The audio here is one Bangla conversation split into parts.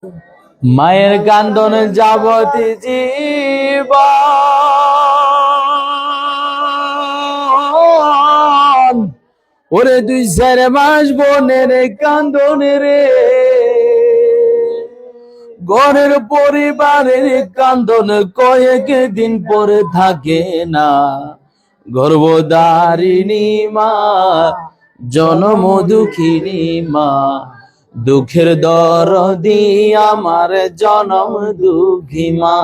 মায়ের কান্দন যাবতী জীবন, ওরে 2-4 মাস বোনের কান্দন রে, ঘরের পরিবারের কান্দন কয়েক দিন পরে থাকে না। গর্ভধারিণী মা, জনম দুঃখিনী মা, দুঃখের দরদি আমার জনম দুঃখী মা,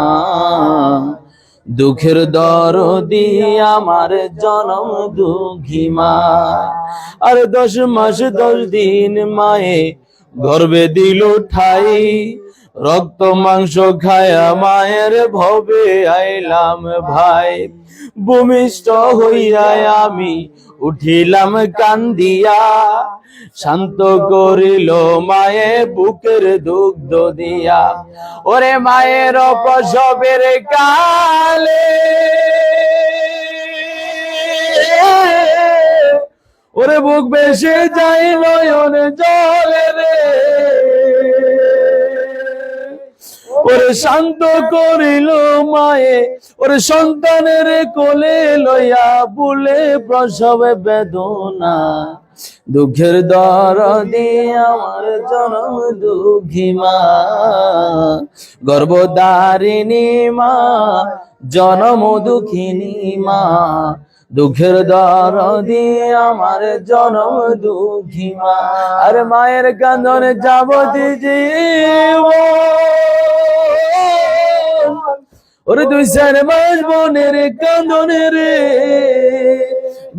দুঃখের দরদি আমার জনম দুঃখী মা। আর 10 মাস 10 দিন মায়ে গর্ভে দিল ঠাই, রক্ত মাংস খায়া মায়ের ভবে আইলাম ভাই। ভূমিষ্ঠ হইয়া আমি উঠিলাম কান্দিয়া, শান্ত করিল মায়ে বুকের দুগ্ধ দিয়া। ওরে মায়ের প্রসবের কালে, ওরে বুক বেশে যাই নয়নে জলে রে, ওরে শান্ত করিল মায়ে ওরে সন্তানের কোলে লইয়া, বুলে প্রসব বেদনা, দুঃখের দরদি আমার জনম দুঃখী মা, গর্ভধারিণী মা, জনম দুঃখিনী মা, দুঃখের দরদি আমার জনম দুঃখী মা। আর মায়ের কান্দনে যাবতী জীবন, ওরে 2-4 মাস বোনের কান্দনে রে,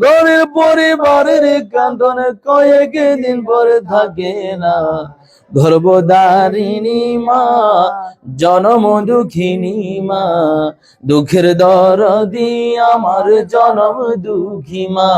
ঘরের পরিবারের কান্দন কয়েক দিন পরে থাকে না। গর্ভধারিণী মা, জনম দুঃখিনী মা, দুঃখের দরদি আমার জনম দুঃখী মা।